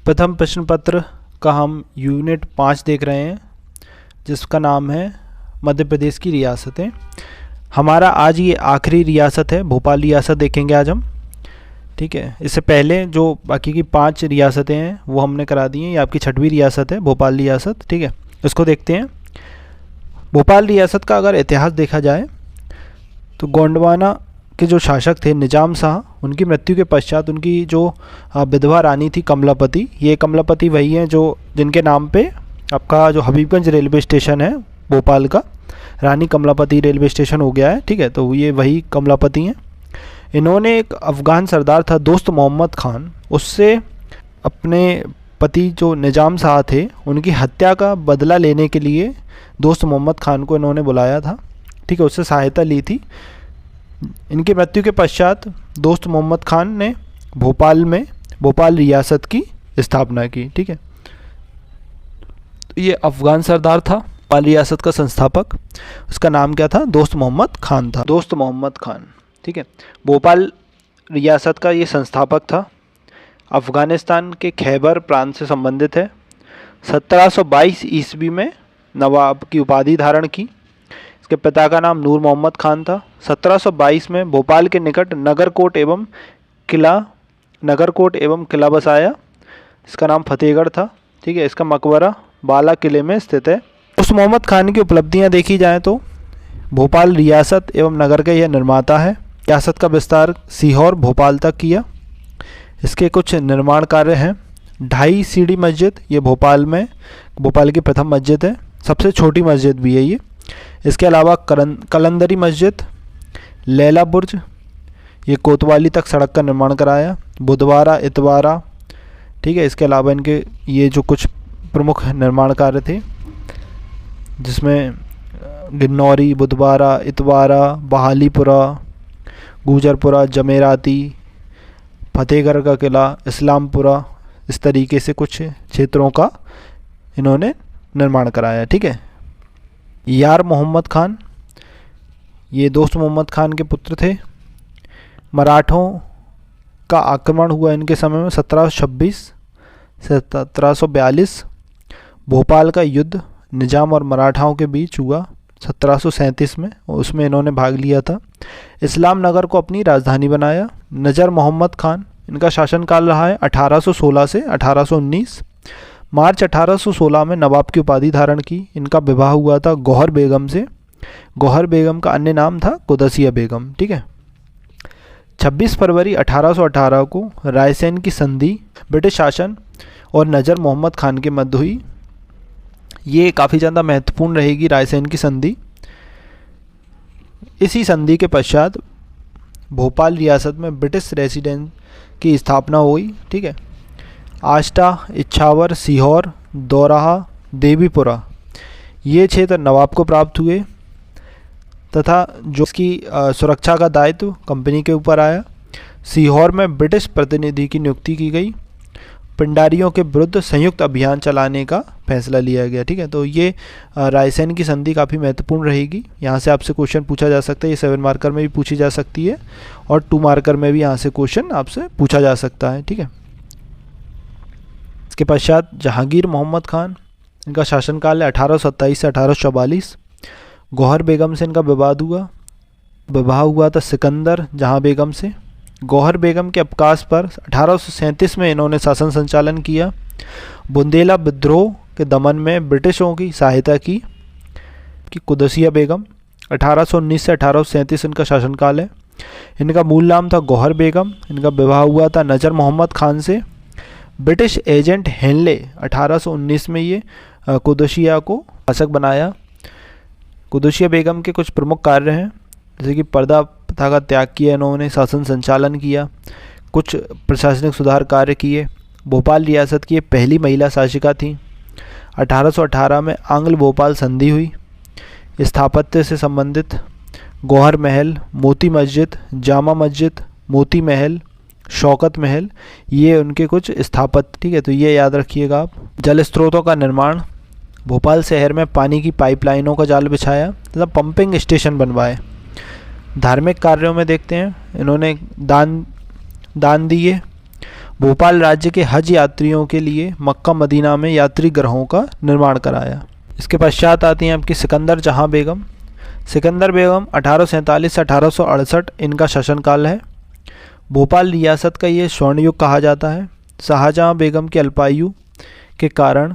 प्रथम प्रश्न पत्र का हम यूनिट 5 देख रहे हैं, जिसका नाम है मध्य प्रदेश की रियासतें। हमारा आज ये आखिरी रियासत है, भोपाल रियासत देखेंगे आज हम। ठीक है, इससे पहले जो बाकी की 5 रियासतें हैं वो हमने करा दी हैं। ये आपकी 6वीं रियासत है, भोपाल रियासत। ठीक है, इसको देखते हैं। भोपाल रियासत का अगर इतिहास देखा जाए तो गोंडवाना के जो शासक थे निजाम शाह, उनकी मृत्यु के पश्चात उनकी जो विधवा रानी थी कमलापति, ये कमलापति वही हैं जो जिनके नाम पे आपका जो हबीबगंज रेलवे स्टेशन है भोपाल का, रानी कमलापति रेलवे स्टेशन हो गया है। ठीक है, तो ये वही कमलापति हैं। इन्होंने एक अफ़गान सरदार था दोस्त मोहम्मद खान, उससे अपने पति जो निजाम शाह थे उनकी हत्या का बदला लेने के लिए दोस्त मोहम्मद खान को इन्होंने बुलाया था। ठीक है, उससे सहायता ली थी। इनकी मृत्यु के पश्चात दोस्त मोहम्मद खान ने भोपाल में भोपाल रियासत की स्थापना की। ठीक है, तो ये अफ़गान सरदार था, भोपाल रियासत का संस्थापक। उसका नाम क्या था? दोस्त मोहम्मद खान था, दोस्त मोहम्मद खान। ठीक है, भोपाल रियासत का ये संस्थापक था। अफ़गानिस्तान के खैबर प्रांत से संबंधित है। 1722 ईस्वी में नवाब की उपाधि धारण की। इसके पिता का नाम नूर मोहम्मद खान था। 1722 में भोपाल के निकट नगरकोट एवं किला बसाया। इसका नाम फतेहगढ़ था। ठीक है, इसका मकबरा बाला किले में स्थित है। उस मोहम्मद खान की उपलब्धियां देखी जाएं तो भोपाल रियासत एवं नगर के यह निर्माता है। रियासत का विस्तार सीहोर भोपाल तक किया। इसके कुछ निर्माण कार्य हैं। 2.5 सीढ़ी मस्जिद, ये भोपाल की प्रथम मस्जिद है, सबसे छोटी मस्जिद भी है ये। इसके अलावा कलंदरी मस्जिद, लैला बुर्ज, ये कोतवाली तक सड़क का निर्माण कराया। बुधवारा, इतवारा। ठीक है, इसके अलावा इनके ये जो कुछ प्रमुख निर्माण कार्य थे, जिसमें गिन्नौरी, बुधवारा, इतवारा, बहालीपुरा, गुजरपुरा, जमेराती, फतेहगढ़ का किला, इस्लामपुरा, इस तरीके से कुछ क्षेत्रों का इन्होंने निर्माण कराया। ठीक है, यार मोहम्मद खान, ये दोस्त मोहम्मद खान के पुत्र थे। मराठों का आक्रमण हुआ इनके समय में 1726 से 1742। भोपाल का युद्ध निजाम और मराठाओं के बीच हुआ 1737 में, उसमें इन्होंने भाग लिया था। इस्लाम नगर को अपनी राजधानी बनाया। नजर मोहम्मद खान, इनका शासनकाल रहा है 1816 से 1819। मार्च 1816 में नवाब की उपाधि धारण की। इनका विवाह हुआ था गौहर बेगम से। गौहर बेगम का अन्य नाम था कुदसिया बेगम। ठीक है, 26 फरवरी 1818 को रायसेन की संधि ब्रिटिश शासन और नजर मोहम्मद खान के मध्य हुई। ये काफ़ी ज़्यादा महत्वपूर्ण रहेगी रायसेन की संधि। इसी संधि के पश्चात भोपाल रियासत में ब्रिटिश रेसिडेंट की स्थापना हुई। ठीक है, आष्टा, इच्छावर, सीहोर, दोराहा, देवीपुरा, ये क्षेत्र नवाब को प्राप्त हुए तथा जो इसकी सुरक्षा का दायित्व कंपनी के ऊपर आया। सीहोर में ब्रिटिश प्रतिनिधि की नियुक्ति की गई। पिंडारियों के विरुद्ध संयुक्त अभियान चलाने का फैसला लिया गया। ठीक है, तो ये रायसेन की संधि काफ़ी महत्वपूर्ण रहेगी। यहाँ से आपसे क्वेश्चन पूछा जा सकता है। ये 7 मार्कर में भी पूछी जा सकती है और 2 मार्कर में भी यहाँ से क्वेश्चन आपसे पूछा जा सकता है। ठीक है, इसके पश्चात जहांगीर मोहम्मद खान, इनका शासनकाल है 1827 से 1844। गौहर बेगम से इनका विवाह हुआ था सिकंदर जहां बेगम से। गौहर बेगम के अवकाश पर 1837 में इन्होंने शासन संचालन किया। बुंदेला विद्रोह के दमन में ब्रिटिशों की सहायता की। कुदसिया बेगम, 1819 से 1837 इनका शासनकाल है। इनका मूल नाम था गौहर बेगम। इनका विवाह हुआ था नजर मोहम्मद खान से। ब्रिटिश एजेंट हेनले 1819 में ये कुदसिया को शासक बनाया। कुदसिया बेगम के कुछ प्रमुख कार्य हैं, जैसे कि पर्दा प्रथा का त्याग किया इन्होंने, शासन संचालन किया, कुछ प्रशासनिक सुधार कार्य किए। भोपाल रियासत की ये पहली महिला शासिका थी। 1818 में आंग्ल भोपाल संधि हुई। स्थापत्य से संबंधित गौहर महल, मोती मस्जिद, जामा मस्जिद, मोती महल, शौकत महल, ये उनके कुछ स्थापत्य। ठीक है, तो ये याद रखिएगा आप। जल स्रोतों का निर्माण, भोपाल शहर में पानी की पाइपलाइनों का जाल बिछाया तथा पंपिंग स्टेशन बनवाए। धार्मिक कार्यों में देखते हैं, इन्होंने दान दिए। भोपाल राज्य के हज यात्रियों के लिए मक्का मदीना में यात्री गृहों का निर्माण कराया। इसके पश्चात आती हैं आपकी सिकंदर जहां बेगम। सिकंदर बेगम 1847 से 1868 इनका शासनकाल है। भोपाल रियासत का ये स्वर्ण युग कहा जाता है। शाहजहां बेगम की अल्पायु के कारण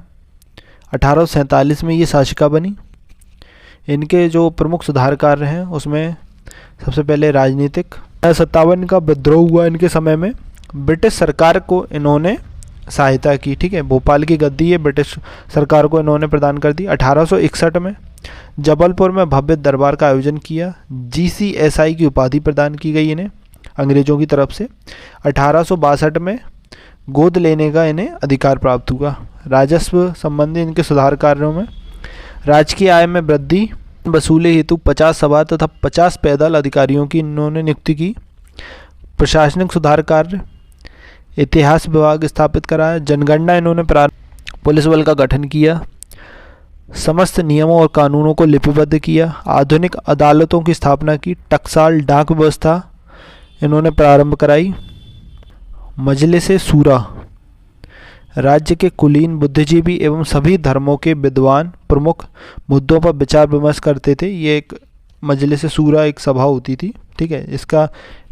1847 में ये शासिका बनी। इनके जो प्रमुख सुधार कार्य हैं उसमें सबसे पहले राजनीतिक 57 का विद्रोह हुआ इनके समय में। ब्रिटिश सरकार को इन्होंने सहायता की। ठीक है, भोपाल की गद्दी ये ब्रिटिश सरकार को इन्होंने प्रदान कर दी। 1861 में जबलपुर में भव्य दरबार का आयोजन किया। GCSI की उपाधि प्रदान की गई इन्हें अंग्रेजों की तरफ से। 1862 में गोद लेने का इन्हें अधिकार प्राप्त हुआ। राजस्व संबंधी इनके सुधार कार्यों में राजकीय आय में वृद्धि, वसूले हेतु 50 सवार तथा 50 पैदल अधिकारियों की इन्होंने नियुक्ति की। प्रशासनिक सुधार कार्य, इतिहास विभाग स्थापित कराया। जनगणना इन्होंने प्रारंभ, पुलिस बल का गठन किया। समस्त नियमों और कानूनों को लिपिबद्ध किया। आधुनिक अदालतों की स्थापना की। टकसाल डाक व्यवस्था इन्होंने प्रारंभ कराई। मजलिस शूरा, राज्य के कुलीन बुद्धिजीवी एवं सभी धर्मों के विद्वान प्रमुख मुद्दों पर विचार विमर्श करते थे। ये एक मजलिस शूरा एक सभा होती थी। ठीक है, इसका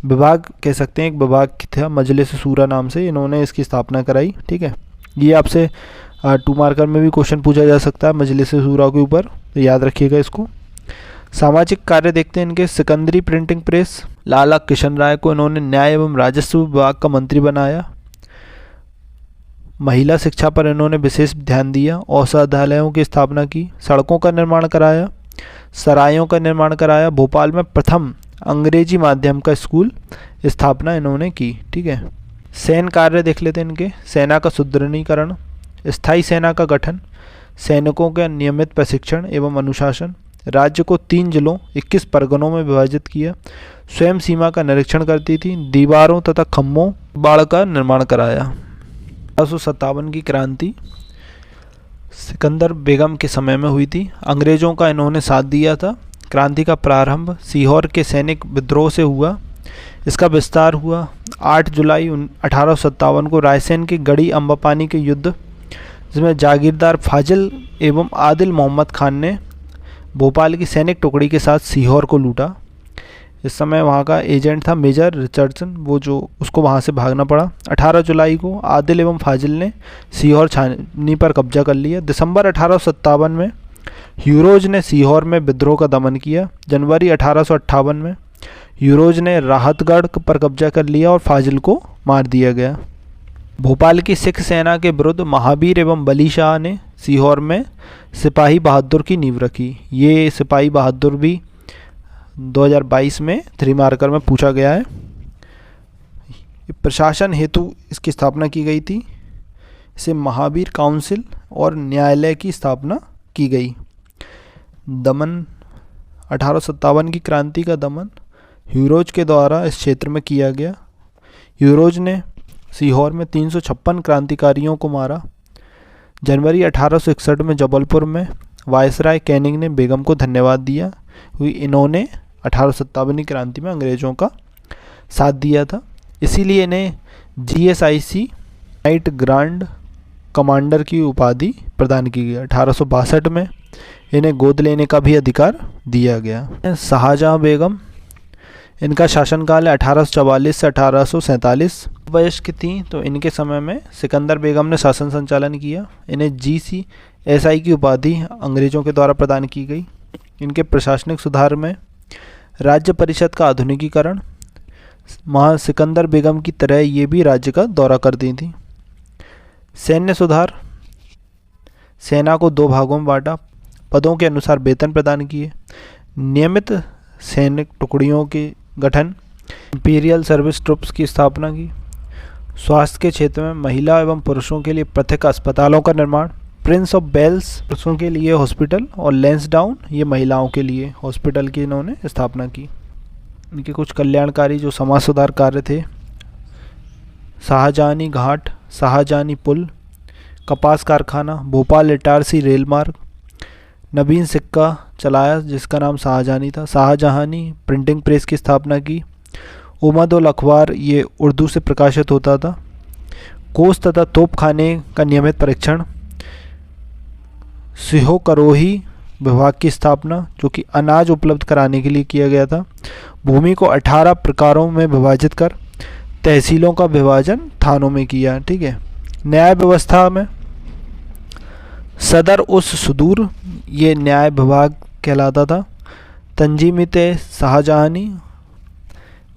विभाग कह सकते हैं, एक विभाग था मजलिस शूरा नाम से, इन्होंने इसकी स्थापना कराई। ठीक है, ये आपसे 2 मार्कर में भी क्वेश्चन पूछा जा सकता है मजलिस शूरा के ऊपर, तो याद रखिएगा इसको। सामाजिक कार्य देखते हैं इनके। सिकंदरी प्रिंटिंग प्रेस, लाला किशन राय को इन्होंने न्याय एवं राजस्व विभाग का मंत्री बनाया। महिला शिक्षा पर इन्होंने विशेष ध्यान दिया। औषधालयों की स्थापना की। सड़कों का निर्माण कराया। सरायों का निर्माण कराया। भोपाल में प्रथम अंग्रेजी माध्यम का स्कूल स्थापना इन्होंने की। ठीक है, सैन्य कार्य देख लेते हैं इनके। सेना का सुदृढ़ीकरण, स्थायी सेना का गठन, सैनिकों का नियमित प्रशिक्षण एवं अनुशासन, राज्य को 3 जिलों 21 परगनों में विभाजित किया, स्वयं सीमा का निरीक्षण करती थी, दीवारों तथा खम्भों बाड़ का निर्माण कराया। 1857 की क्रांति सिकंदर बेगम के समय में हुई थी। अंग्रेजों का इन्होंने साथ दिया था। क्रांति का प्रारंभ सीहोर के सैनिक विद्रोह से हुआ। इसका विस्तार हुआ 8 जुलाई 1857 को रायसेन के गढ़ी अम्बापानी के युद्ध, जिसमें जागीरदार फाजिल एवं आदिल मोहम्मद खान ने भोपाल की सैनिक टुकड़ी के साथ सीहोर को लूटा। इस समय वहाँ का एजेंट था मेजर रिचर्डसन, वो जो उसको वहाँ से भागना पड़ा। 18 जुलाई को आदिल एवं फाजिल ने सीहोर छावनी पर कब्जा कर लिया। दिसंबर 1857 में यूरोज ने सीहोर में विद्रोह का दमन किया। जनवरी 1858 में यूरोज ने राहतगढ़ पर कब्जा कर लिया और फाजिल को मार दिया गया। भोपाल की सिख सेना के विरुद्ध महावीर एवं बली शाह ने सीहोर में सिपाही बहादुर की नींव रखी। ये सिपाही बहादुर भी 2022 में 3 मार्कर में पूछा गया है। प्रशासन हेतु इसकी स्थापना की गई थी। इसे महावीर काउंसिल और न्यायालय की स्थापना की गई। दमन 1857 की क्रांति का दमन यूरोज के द्वारा इस क्षेत्र में किया गया। यूरोज ने सीहोर में 356 क्रांतिकारियों को मारा। जनवरी 1861 में जबलपुर में वायसराय कैनिंग ने बेगम को धन्यवाद दिया। इन्होंने 1857 क्रांति में अंग्रेज़ों का साथ दिया था, इसीलिए इन्हें GSIC नाइट ग्रांड कमांडर की उपाधि प्रदान की गई। 1862 में इन्हें गोद लेने का भी अधिकार दिया गया। शाहजहां बेगम, इनका शासनकाल है 1844 से 1847। वयस्क थी तो इनके समय में सिकंदर बेगम ने शासन संचालन किया। इन्हें GCSI की उपाधि अंग्रेज़ों के द्वारा प्रदान की गई। इनके प्रशासनिक सुधार में राज्य परिषद का आधुनिकीकरण, मां सिकंदर बेगम की तरह ये भी राज्य का दौरा करती थी। सैन्य सुधार, सेना को 2 भागों में बांटा, पदों के अनुसार वेतन प्रदान किए, नियमित सैनिक टुकड़ियों के गठन, इंपीरियल सर्विस ट्रुप्स की स्थापना की। स्वास्थ्य के क्षेत्र में महिला एवं पुरुषों के लिए पृथक अस्पतालों का निर्माण, प्रिंस ऑफ वेल्स पुरुषों के लिए हॉस्पिटल और लैंसडाउन ये महिलाओं के लिए हॉस्पिटल की इन्होंने स्थापना की। इनके कुछ कल्याणकारी जो समाज सुधार कार्य थे, शाहजहानी घाट, शाहजहानी पुल, कपास कारखाना, भोपाल इटारसी रेल मार्ग, नवीन सिक्का चलाया जिसका नाम शाहजहानी था, शाहजहानी प्रिंटिंग प्रेस की स्थापना की, उमद उल अखबार ये उर्दू से प्रकाशित होता था, कोस तथा तोपखाने का नियमित परीक्षण, सिहोकरोही विभाग की स्थापना जो कि अनाज उपलब्ध कराने के लिए किया गया था। भूमि को 18 प्रकारों में विभाजित कर तहसीलों का विभाजन थानों में किया। ठीक है। न्याय व्यवस्था में सदर उस सुदूर, ये न्याय विभाग कहलाता था। तंजीमित शाहजहानी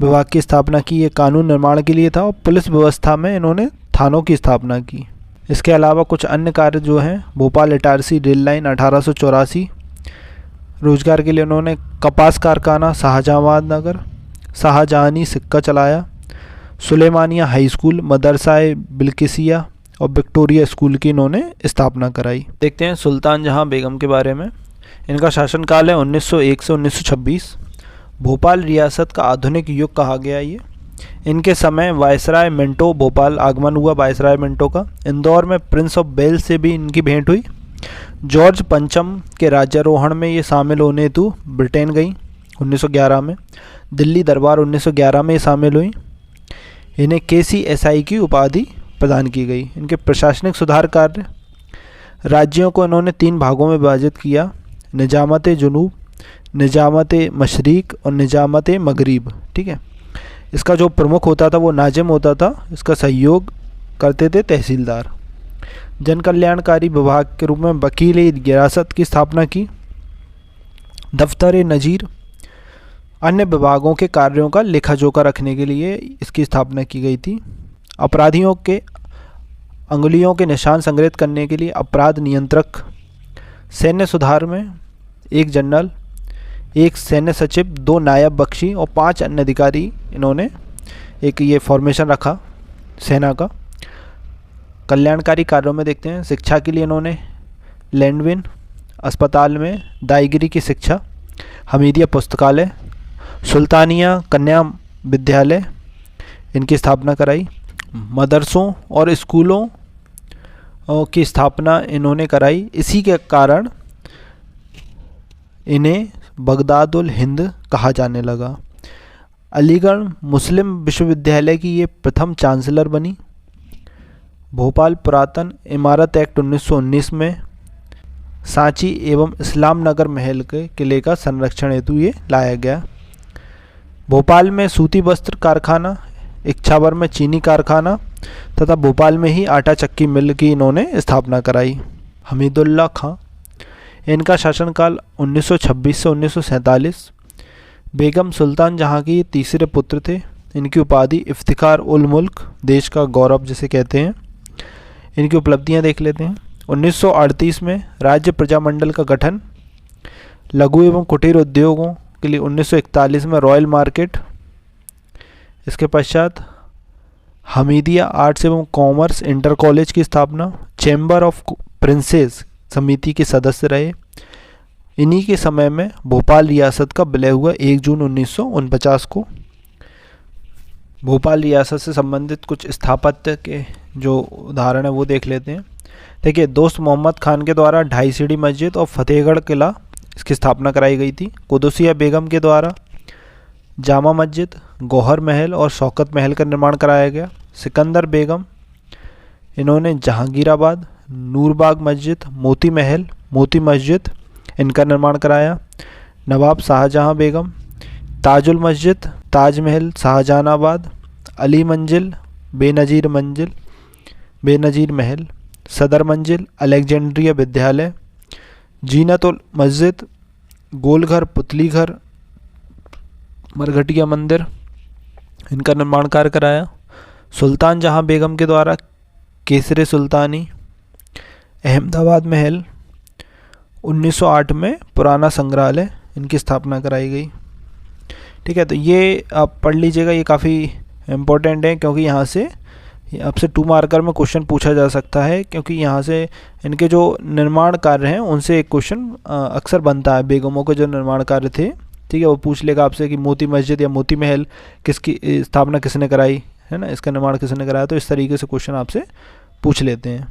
विभाग की स्थापना की, ये कानून निर्माण के लिए था। और पुलिस व्यवस्था में इन्होंने थानों की स्थापना की। इसके अलावा कुछ अन्य कार्य जो हैं, भोपाल इटारसी रेल लाइन 1884, रोजगार के लिए उन्होंने कपास कारखाना, शाहजहांबाद नगर, शाहजहानी सिक्का चलाया, सुलेमानिया हाई स्कूल, मदरसा बिल्किसिया और विक्टोरिया स्कूल की इन्होंने स्थापना कराई। देखते हैं सुल्तान जहां बेगम के बारे में। इनका शासनकाल है 1901 से 1926। भोपाल रियासत का आधुनिक युग कहा गया ये। इनके समय वायसराय मिंटो भोपाल आगमन हुआ, वायसराय मिंटो का। इंदौर में प्रिंस ऑफ वेल्स से भी इनकी भेंट हुई। जॉर्ज पंचम के राज्यारोहण में ये शामिल होने हेतु ब्रिटेन गई 1911 में। दिल्ली दरबार 1911 में शामिल हुई। इन्हें KCSI की उपाधि प्रदान की गई। इनके प्रशासनिक सुधार कार्य, राज्यों को इन्होंने 3 भागों में विभाजित किया, निजामत जुनूब, निजामत मशरिक और निजामत मगरिब। ठीक है। इसका जो प्रमुख होता था वो नाजिम होता था, इसका सहयोग करते थे तहसीलदार। जन कल्याणकारी विभाग के रूप में वकील गिरासत की स्थापना की। दफ्तर नज़ीर, अन्य विभागों के कार्यों का लेखा जोखा रखने के लिए इसकी स्थापना की गई थी। अपराधियों के अंगुलियों के निशान संग्रहित करने के लिए अपराध नियंत्रक। सैन्य सुधार में 1 जनरल, 1 सैन्य सचिव, 2 नायब बख्शी और 5 अन्य अधिकारी इन्होंने एक ये फॉर्मेशन रखा सेना का। कल्याणकारी कार्यों में देखते हैं, शिक्षा के लिए इन्होंने लैंडविन अस्पताल में दाईगिरी की शिक्षा, हमीदिया पुस्तकालय, सुल्तानिया कन्या विद्यालय इनकी स्थापना कराई। मदरसों और स्कूलों की स्थापना इन्होंने कराई। इसी के कारण इन्हें बगदादुल हिंद कहा जाने लगा। अलीगढ़ मुस्लिम विश्वविद्यालय की ये प्रथम चांसलर बनी। भोपाल पुरातन इमारत एक्ट 1919 में सांची एवं इस्लाम नगर महल के किले का संरक्षण हेतु ये लाया गया। भोपाल में सूती वस्त्र कारखाना, इच्छावर में चीनी कारखाना तथा भोपाल में ही आटा चक्की मिल की इन्होंने स्थापना कराई। हमीदुल्लाह खां, इनका शासनकाल 1926 से 1947। बेगम सुल्तान जहां के तीसरे पुत्र थे। इनकी उपाधि इफ्तिखार उल मुल्क, देश का गौरव जिसे कहते हैं। इनकी उपलब्धियां देख लेते हैं। 1938 में राज्य प्रजामंडल का गठन। लघु एवं कुटीर उद्योगों के लिए 1941 में रॉयल मार्केट। इसके पश्चात हमीदिया आर्ट्स एवं कॉमर्स इंटर कॉलेज की स्थापना। चैम्बर ऑफ प्रिंसेस समिति के सदस्य रहे। इन्हीं के समय में भोपाल रियासत का विलय हुआ 1 जून 1949 को। भोपाल रियासत से संबंधित कुछ स्थापत्य के जो उदाहरण है वो देख लेते हैं। देखिए, दोस्त मोहम्मद खान के द्वारा 2.5 सीढ़ी मस्जिद और फतेहगढ़ किला इसकी स्थापना कराई गई थी। कुदुसिया बेगम के द्वारा जामा मस्जिद, गौहर महल और शौकत महल का निर्माण कराया गया। सिकंदर बेगम, इन्होंने जहांगीराबाद, नूरबाग मस्जिद, मोती महल, मोती मस्जिद इनका निर्माण कराया। नवाब शाहजहां बेगम, ताजुल मस्जिद, ताजमहल शाहजहानाबाद, अली मंजिल, बेनजीर महल, सदर मंजिल, अलेक्जेंड्रिया विद्यालय, जीनतुल मस्जिद, गोलघर, पुतली घर, मरघटिया मंदिर इनका निर्माण कार्य कराया। सुल्तान जहां बेगम के द्वारा केसरे सुल्तानी, अहमदाबाद महल, 1908 में पुराना संग्रहालय इनकी स्थापना कराई गई। ठीक है, तो ये आप पढ़ लीजिएगा, ये काफ़ी इम्पोर्टेंट है क्योंकि यहाँ से आपसे 2 मार्कर में क्वेश्चन पूछा जा सकता है, क्योंकि यहाँ से इनके जो निर्माण कार्य हैं उनसे एक क्वेश्चन अक्सर बनता है। बेगमों के जो निर्माण कार्य थे, ठीक है, वो पूछ लेगा आपसे कि मोती मस्जिद या मोती महल किसकी स्थापना किसने कराई है ना, इसका निर्माण किसने कराया। तो इस तरीके से क्वेश्चन आपसे पूछ लेते हैं।